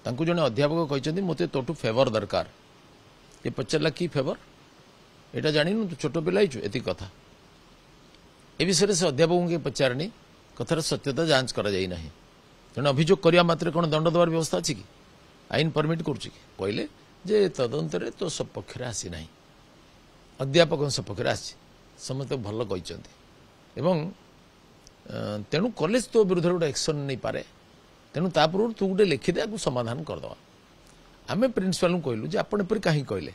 तांकु जने अध्यापक कहते मते तोटू फेवर दरकार ये पचारा कि फेवर एटा जानिनु तू छोट पिला एति कथा ए विषय से अध्यापक के पचारनी कथार सत्यता जांच करा जाई नाही तेणु अभियोग करिया मात्र कोन दंड देवार व्यवस्था अछि कि आईन परमिट करूछि कि कहले जे तदंतरे तो सब पक्ष रे आसी नाही अध्यापक सब पक्ष रे आसी समस्त भल कहचंती एवं तेणु कॉलेज तो विरुद्ध गोटे एक्शन नहीं पारे तेणु तापूर्व तू गोटे लिखिदे आपको समाधान करदे आम प्रिंसिपाल कहलु जे आपण पर कहीं कहले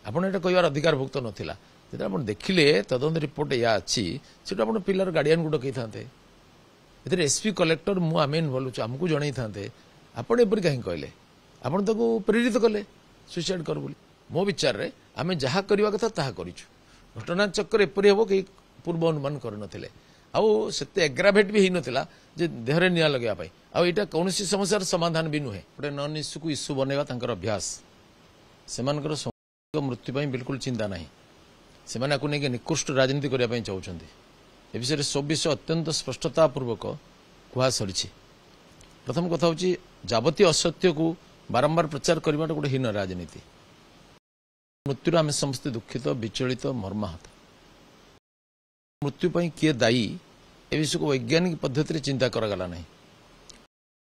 आपड़ एटा कहबार अधिकार भुक्त नथिला जेटा आपण देखिले तदंत रिपोर्ट या अच्छी सेटा आपण पिलार गार्डियन को डकई थांते एथरे एसपी कलेक्टर मु आमे इन्वॉल्व छु हमकु जणई थांते आपण एपर कहीं कहले आपण ताको प्रेरित कले सुसाइड कर बोली मो विचार रे आमे जहा करबा कथा ताहा करिछु घटना चक्कर एपरि हेबो कि पूर्व अनुमान कर नथिले आउ सेते एग्रावेट भी नथिला जे देहरे निया लगेया पाई आउ एटा कोनोसी समस्यार समाधान भी नुहे गोटे नन इश्यू को इश्यू बनेवा तांकर अभ्यास सेमानकर मृत्यु पाई बिल्कुल चिंता नहीं सेमाने को नेके निकृष्ट राजनीति करिया पाई चाहउछन्ती ए विषय सब विषय अत्यंत स्पष्टता पूर्वक कुहा सरिछि प्रथम कथा होची जावतीय असत्य को बारंबार प्रचार करबा गोटे हीन राजनीति मृत्यु आम समस्त दुखित विचलित मर्माहत मृत्यु पाई किए दायी ए विषय को वैज्ञानिक पद्धति चिंता करागला नहीं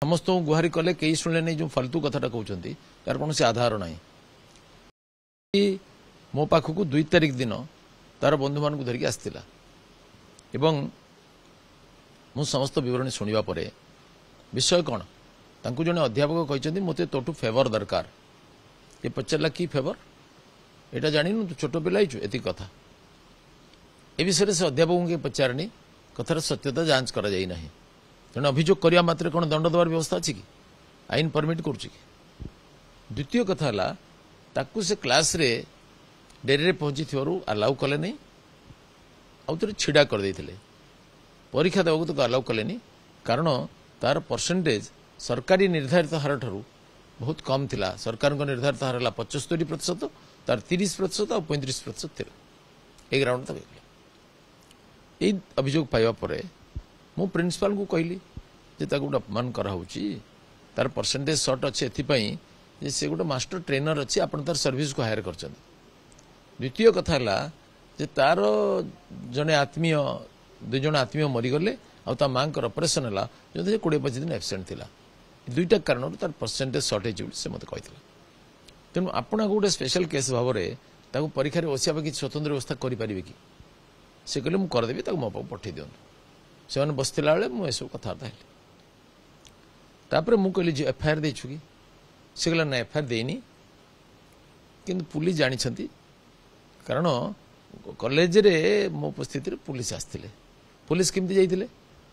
समस्त गुहारी कले कई शुणिले नहीं जो फालतू कथाटा कहते यार कौन से आधार ना मो पाखक 2 तारिख दिन तार बंधु मान धरिकी आसला एवं मु समस्त विवरणी शुणा पर विषय कौन तांकु जने अध्यापक कहते मते तोटू फेवर दरकार ये पचारा कि फेवर एटा जानिनु तू छोट पिला एति कथा ए विषय से अध्यापक के पचारनी कथार सत्यता जांच करा जाई नाही तेणु अभियोग करिया मात्र कोन दंड देवार व्यवस्था अछि कि आईन परमिट करूछि कि द्वितीय कथा हला ताकू से क्लास रे डेरी रे पहुंची थिवरु अलाउ कले नहीं आउतरे छिडा कर देथिले परीक्षा देबो तो अलाउ कले नहीं कारण तार परसेंटेज सरकारी निर्धारित हार ठारू बहुत कम थिला सरकार को निर्धारित हार हला 75% तार 30% और 35% थिला ए ग्राउंड तक ए अभियोग पाइबा परे मु प्रिंसिपल को कहली जे ताको अपमान करा होची तार परसेंटेज शॉर्ट अच्छे एथिपाई जे से गोटे मास्टर ट्रेनर अच्छी आपण तार सर्विस को हायर करछन द्वितीय कथा हला जे तार जने आत्मीय 2 जण आत्मीय मरी गले आ ता मां कर ऑपरेशन हला जो 20-25 दिन एब्सेंट थिला दुईटा कारण तार परसेंटेज शॉर्टेज से मते कहथिला तेनु आपण गोटे स्पेशल केस भाव रे ताको परीक्षा रे ओसिया बाकी स्वतंत्र व्यवस्था करि परिबे कि से कहले मु कर देबी ताको मो पाक पठे दियन से माने बसतिला बेले मु एसो कथा था तापर मु कहली जे एफआईआर दे छु कि से कहला ना एफआईआर देनी किंतु पुलिस जानि छंती कारण कॉलेज रे मो उपस्थिति रे पुलिस आस्थिले पुलिस केमती जाइथिले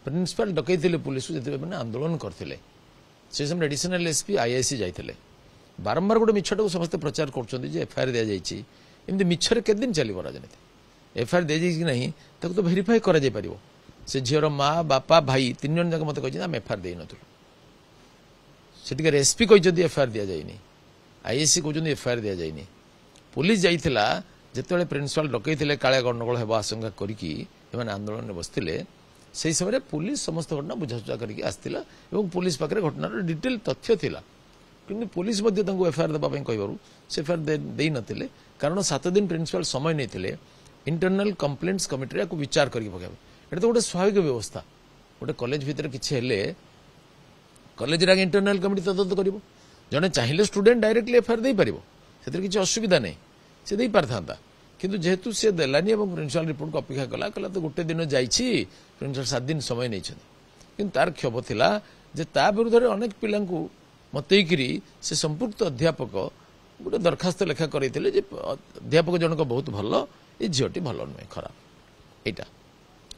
प्रिंसिपल डकैथिले पुलिस जते माने आंदोलन करथिले से सम एडिशनल एसपी आईआईसी जाइथिले बारंबार गोटे मिछटा को समस्त प्रचार करछंती जे एफआईआर दिया जाइछि एमती मिछरे के दिन चलिबो राजनीति एफआईआर दे जाइछि कि नहीं ताको तो वेरीफाई करा जाय परिबो से झियर माँ बापा भाई 3 जन जाक मते कहछि हम एफआईआर देइ नथुलु सेटिकर एसपी कहछि एफआईआर दिया जाइनी आईएससी कहछि एफआईआर दिया जाइनी पुलिस जाइथिला जेतेबेले प्रिंसिपल डकैथिले काळे गंडगोल हेबा आशंका करिकि एमाने आंदोलन रे बसथिले सेही समय पुलिस समस्त घटना बुझासुझा करिकि आस्थिला एवं पुलिस पाखरे घटनार डिटेल तथ्य थिला किंतु पुलिस मध्ये तांको एफआईआर देबा पई कहबारु से एफआईआर देइ नथिले कारण 7 दिन प्रिंसिपल समय नैथिले इंटरनल कंप्लेंट्स कमिटी रे को विचार करिकि पकाबे एटा तो गोटे स्वाभाविक व्यवस्था गोटे कॉलेज भितर किछि हेले कॉलेज रे इंटरनल कमिटी तदंत करिवो जने चाहिले स्टूडेंट डायरेक्टली एफआईआर देइ परिवो सेतिर किछि असुविधा नै से देइ पारथांता किंतु जेहेतु से देलानी एवं प्रिंसिपल रिपोर्ट को अपेक्षा कला कला तो गोटे दिन जाइछि प्रिंसिपल 7 दिन समय नै छथि किंतु तार क्षोभ थिला जे ता विरुद्ध रे अनेक पिलांकु मतैकिरी से संपुक्त अध्यापक गोटे दरखास्त लेखा करैथिले जे अध्यापक जनक बहुत भलो ए झियोटी भलो नै खराब एटा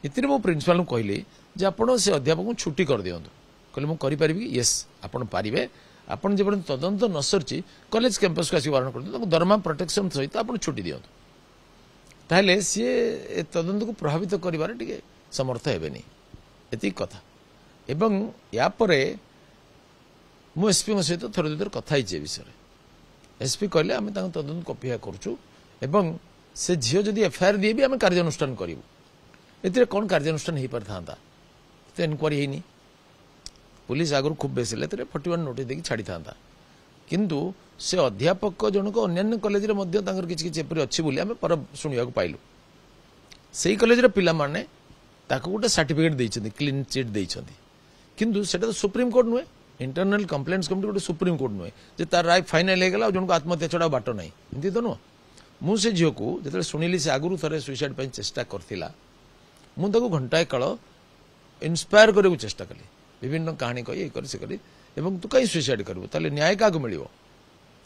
इतिर मो प्रिंसिपल को कहली जे आपण से अध्यापक को छुट्टी कर दियंतु कहले मु करि परिबी यस आपण पारिबे आपण जेबन तदंत न सरची कॉलेज कैंपस को आसी वारण कर दरमा प्रोटेक्शन सहित आपण छुट्टी दियंतु ताहले सी तदंत को प्रभावित करिवार टिके समर्थ हेबेनी एति कथा एवं या परे मु एसपी सहित थोर दुथर कथा हिचे विषय एसपी कहले आमे तांग तदंत कपिया करछु एवं से झियो जदि एफआईआर दिए भी आमे कार्यानुष्ठान करिवु एतिरे कोन कार्यानुष्ठान हे परथांता तो इनक्वारी हेनी पुलिस आगु खूब बेसिले 41 नोटिस देकी छाड़ी था किंतु से अध्यापक जनक अन्य कॉलेज रे मध्य तांकर किछि किछि एपरि अछि बोली आमे पर सुनिया को पाइलु सेही कॉलेज रे पिला माने ताको गोटे सर्टिफिकेट दैछन्ती क्लीन चिट दैछन्ती किंतु सेटा तो सुप्रीम कोर्ट नुहे इंटरनल कंप्लेंट्स कमिटी गोटे सुप्रीम कोर्ट नुहे जे तार राय फाइनल हे गेला जनक आत्महत्या छडा बाट नै एंती तो नु मु से झियो को जतले सुनिली से आगुरु थरे सुसाइड पय चेष्टा करथिला मु ताको घंटाए काल इंस्पायर करे को चेष्टा कली विभिन्न कहानी कहि ए कर से करी एवं तू कहीं सुसाइड करबो ताले न्याय काको मिलिबो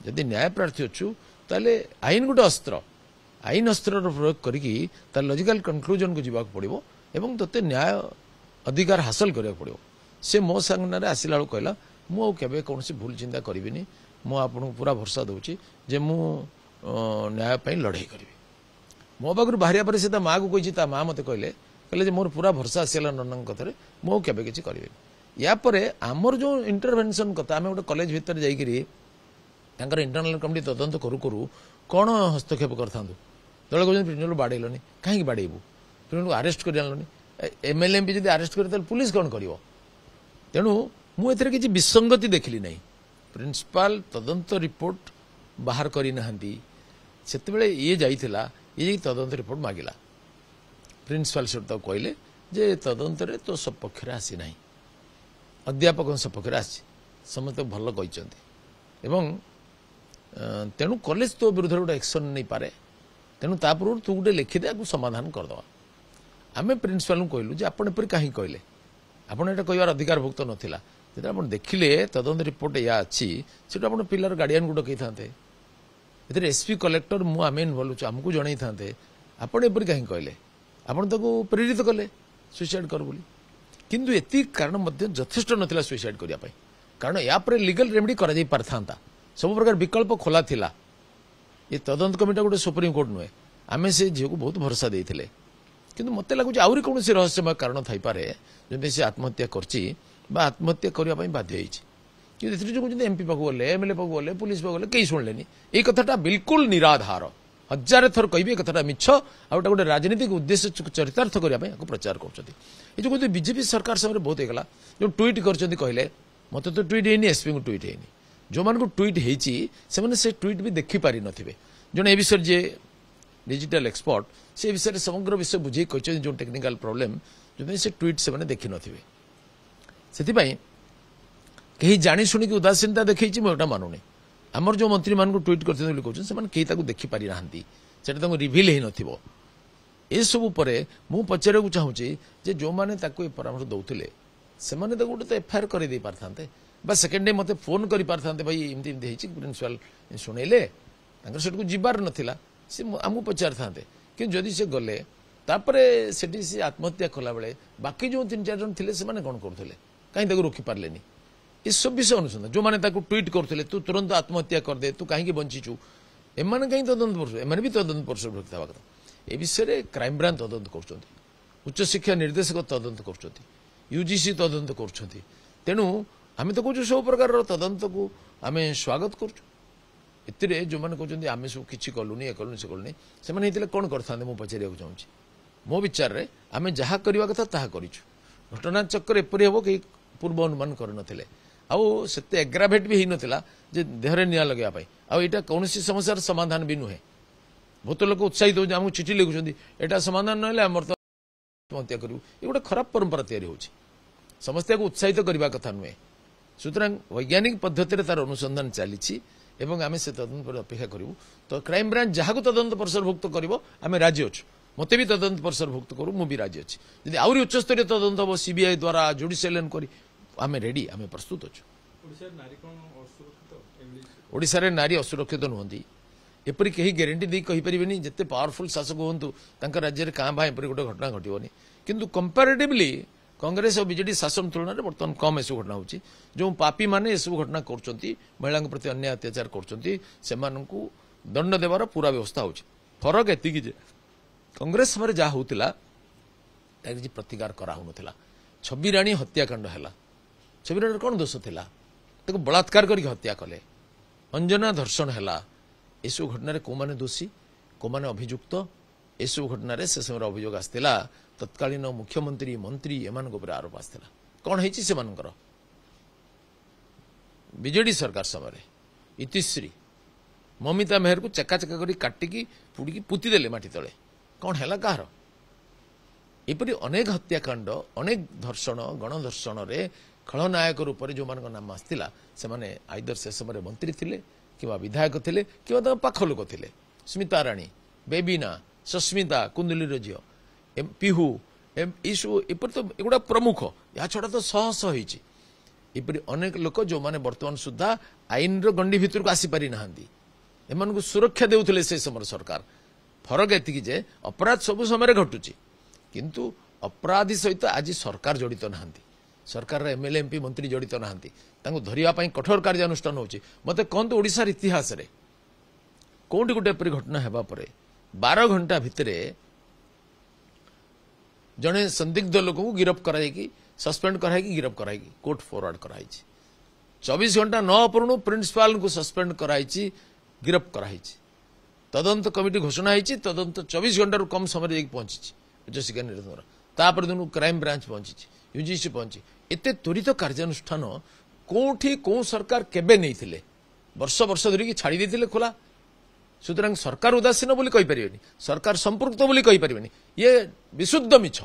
यदि न्याय प्रार्थी अच्छु ताले आईन गोटे अस्त्र आईन अस्त्र प्रयोग करिकी तार लॉजिकल कंक्लूजन को जीवा पड़ो एवं तते न्याय अधिकार हासिल करिया पड़ो से मो सामने आसिला बेलू कहला मु केबे कौन भूल चिंता करिबिनी मु आपन पूरा भरोसा दउची जे मु न्याय पई लड़ाई करी मो पाखु बाहरिया पर से माँ को कही माँ मत कहले कहले मोर पूरा भरोसा आसला नन्न कथार मु केबे किछि करिबे या परे आमर जो इंटरवेंशन कथा आम गोटे कॉलेज भितर जाइकरी तांकर इंटरनल कमिटी तदंत करू करू कौन हस्तक्षेप करता दल कहते प्रिंसिपल बाड़ेलनि कहीं बाड़ेबू प्रिंसिपल आरेस्ट कर एमएलए एमपी जब आरेस्ट करे पुलिस कौन कर तेणु मुझे किसी विसंगति देखिली नहीं प्रिंसिपल तदंत रिपोर्ट बाहर करना से ये जाइला ये तदंत रिपोर्ट मागिला प्रिंसिपल से कहले जे तदंत तो सपक्ष आसी ना अध्यापक सपक्ष आसी समस्त भल कहते तेणु कॉलेज तो विरुद्ध गोटे एक्शन नहीं पारे तेणु तापूर्व तू गोटे लिखिदे आपको समाधान करदे आम प्रिंसिपाल कहलु जे आपड़ एपरी कहीं कहले आपड़ ये कहबार अधिकार भुक्त नाला जो आप देखिले तदंत रिपोर्ट या अच्छी से आप पिलार गार्डियन को डकई था एसपी कलेक्टर मु आम इनवल्व आमको जन था आपड़ एपरी कहीं कहले आपड़ प्रेरित कले सुइसाइड कर बोली किंतु एति कारण यथेष्ट नाला सुइसाइड करने कारण या लीगल रेमेडी कर पारथा सब प्रकार विकल्प खोला थिला ये तदंत कमिटी गोटे सुप्रीम कोर्ट नुहे आम से झील को बहुत भरोसा देते किंतु मत लगुच आउरी कौन रहस्यमय कारण थाईपे जब से आत्महत्या करछि बा आत्महत्या करने बाध्य होती एमपी पाक गले एमएलए पाक गले पुलिस पाक गले कई शुणिले ये कथाटा बिल्कुल निराधार हजार थर कह कथा मिछ आउट गोटे राजनीतिक उद्देश्य चरितार्थ करने प्रचार कर बीजेपी सरकार समय बहुत होगा जो ट्वीट कर कहले मत तो ट्वीट है एसपी को ट्वीट है जो मान को ट्वीट होती से ट्वीट भी देखी पारि नथिबे जने ए विषय जे डिजिटल एक्सपर्ट से विषय समग्र विषय बुझे कहते जो टेक्निकल प्रॉब्लम जो से ट्वीट से देखी नथिबे सेथिबाई कहीं जानी शुणी उदासीनता देखी मुझे मानुनी आमर जो मंत्री मान को ट्वीट करते कहते से कहीं देखी पारि नाहांती सेटा रिभिल हो नथिबो ए सब पर मु पचारे को चाहूँगी जे जो माने ताको परामर्श दौले से गोटे तो एफआईआर कर दे पारथांते बा सेकेंड डे मते फोन कर पारथांते भाई एमती एमती होइछि प्रिंसिपल शुणेले तांकर सेट को जिबार नथिला से आमको पचार थांते कि जदि से गले तापरे सेठी से आत्महत्या कला बेले बाकी जो 3-4 जन थिले से माने कोन करथले कहीं ताको रोकी पारलेनी ये सब विषय अनुसंधान जो माने ताको ट्वीट करथले तू तुरंत आत्महत्या कर दे तू कहीं बंचीचु एमाने कहीं तदंत परस एमाने भी तदंत परस भक्त हवा कथा ए विषय क्राइम ब्रांच तदंत कर उच्च शिक्षा निर्देशक तदंत कर यूजीसी तदंत कर तेणु आम तो कहूँ सब प्रकार तदंत को आम स्वागत कर जो मैंने कहते आम सब किसी कलुनी ये कलुनी से कलुनी से कौन करते मुझे पचार चाहूँगी मो विचार में आम जहाँ करवा कथा ता करूँ घटना चक्कर एपरी हम कहीं पूर्व अनुमान करते आते एग्राभेट भी होता जे देहरे निआ लगे आईटा कौन समस्यार समाधान भी नुहे बहुत लोग उत्साहित हो आमको चिठी लिखुं यहाँ समाधान ना आमर तो आत्महत्या करूँ ये गोटे खराब परंपरा या समस्या को उत्साहित करने कथा नुहे सुतरां वैज्ञानिक पद्धति तार अनुसंधान चली आम से तदंत पर अपेक्षा करूँ तो क्राइम ब्रांच जहाँ को तदंत परसरभुक्त कर राजी अच्छु मत भी तदंत परसरभुक्त करूँ मुझे राजी अच्छी जब आहरी उच्चस्तरीय तदंत हम सीबीआई द्वारा जुडिशियल इनक्वारी आम रेडी आम प्रस्तुत अच्छु ओडिशा रे नारी असुरक्षित नुहति एपरी कहीं ग्यारंटी दे कहींपारे जिते पावरफुल शासक हूँ राज्य में क्या भाई गोटे घटना घटनी किंतु कंपेरेटिवली कांग्रेस और बीजेडी शासन तुलन में बर्तमान कम एसब घटना होची जो पापी माने एसब घटना कर महिला प्रति अन्याय अत्याचार कर दंड देवार पूरा व्यवस्था हो फरक एति कांग्रेस समय जहाँ होता किसी प्रतिकार कराऊला छवि राणी हत्याकांड है छवि राणी कौन दोष था बलात्कार कर हत्या कले अंजना धर्षण है एसब घटन कौ मैंने दोषी कौ मैंने अभियुक्त एसब घटन से समय अभियोग आसाला तत्कालीन मुख्यमंत्री मंत्री एम आरोप आसाला कौन है बीजेडी सरकार समय ଇତିଶ୍ରୀ ମମିତା ମେହେରକୁ ଚେକା ଚେକା କରି କାଟିକି ପୁଡ଼ିକି ପୋତି ଦେଲେ ମାଟି ତଳେ। କ'ଣ ହେଲା କାହାର? ଏପରି ଅନେକ ହତ୍ୟାକାଣ୍ଡ, ଅନେକ ଧର୍ଷଣ, ଗଣଧର୍ଷଣରେ ଖଳନାୟକ ରୂପରେ ଯେଉଁମାନଙ୍କ ନାମ ଆସିଥିଲା ସେମାନେ ଆଇଦର ସେ ସମୟରେ ମନ୍ତ୍ରୀ ଥିଲେ କିମ୍ବା ବିଧାୟକ ଥିଲେ କିମ୍ବା ତାଙ୍କ ପାଖ ଲୋକ ଥିଲେ। ସ୍ମିତା ରାଣୀ, ବେବିନା, ସସ୍ମିତା କୁନ୍ଦୁଲିର ଝିଅ, ପିହୁ, ଏଇସବୁ ଏପରି ତ ଏଗୁଡ଼ା ପ୍ରମୁଖ। ଏହା ଛଡ଼ା ତ ଶହ ଶହ ହେଇଛି। ଏପରି ଅନେକ ଲୋକ ଯେଉଁମାନେ ବର୍ତ୍ତମାନ ସୁଦ୍ଧା ଆଇନର ଗଣ୍ଡି ଭିତରକୁ ଆସିପାରି ନାହାନ୍ତି। ଏମାନଙ୍କୁ ସୁରକ୍ଷା ଦେଉଥିଲେ ସେ ସମୟରେ ସରକାର। ଫରକ ଏତିକି ଯେ ଅପରାଧ ସବୁ ସମୟରେ ଘଟୁଛି, କିନ୍ତୁ ଅପରାଧୀ ସହିତ ଆଜି ସରକାର ଜଡ଼ିତ ନାହାନ୍ତି। ସରକାରର ଏମଏଲଏ ଏମପି ମନ୍ତ୍ରୀ ଜଡ଼ିତ ନାହାନ୍ତି। ତାଙ୍କୁ ଧରିବା ପାଇଁ କଠୋର କାର୍ଯ୍ୟାନୁଷ୍ଠାନ ହେଉଛି। ମୋତେ କହନ୍ତୁ ଓଡ଼ିଶାର ଇତିହାସରେ କୋଉଠି ଗୋଟେ ଏପରି ଘଟଣା ହେବା ପରେ 12 ଘଣ୍ଟା ଭିତରେ ଜଣେ ସନ୍ଦିଗ୍ଧ ଲୋକଙ୍କୁ ଗିରଫ କରାଯାଇକି ସସ୍ପେଣ୍ଡ କରାଯାଇକି ଗିରଫ କରାଯାଇକି କୋର୍ଟ ଫରୱାର୍ଡ କରାଯାଇଛି। 24 ଘଣ୍ଟା ନ ପୂର୍ବରୁ ପ୍ରିନ୍ସିପାଲଙ୍କୁ ସସ୍ପେଣ୍ଡ କରାଯାଇଛି, ଗିରଫ କରାଯାଇଛି। ତଦନ୍ତ କମିଟି ଘୋଷଣା ହେଇଛି, ତଦନ୍ତ 24 ଘଣ୍ଟାରୁ କମ୍ ସମୟରେ ଯାଇକି ପହଞ୍ଚିଛି ଉଚ୍ଚଶିକ୍ଷା ନିର୍ଦ୍ଦେଶକ। ତାପରେ ଦିନକୁ କ୍ରାଇମ ବ୍ରାଞ୍ଚ ପହଞ୍ଚିଛି, ୟୁଜିସି ପହଞ୍ଚି। ଏତେ ତ୍ୱରିତ କାର୍ଯ୍ୟାନୁଷ୍ଠାନ କୋଉଠି କୋଉ ସରକାର କେବେ ନେଇଥିଲେ? ବର୍ଷ ବର୍ଷ ଧରିକି ଛାଡ଼ି ଦେଇଥିଲେ ଖୋଲା। ସୁତରାଂ ସରକାର ଉଦାସୀନ ବୋଲି କହିପାରିବେନି, ସରକାର ସମ୍ପୃକ୍ତ ବୋଲି କହିପାରିବେନି। ଇଏ ବିଶୁଦ୍ଧ ମିଛ।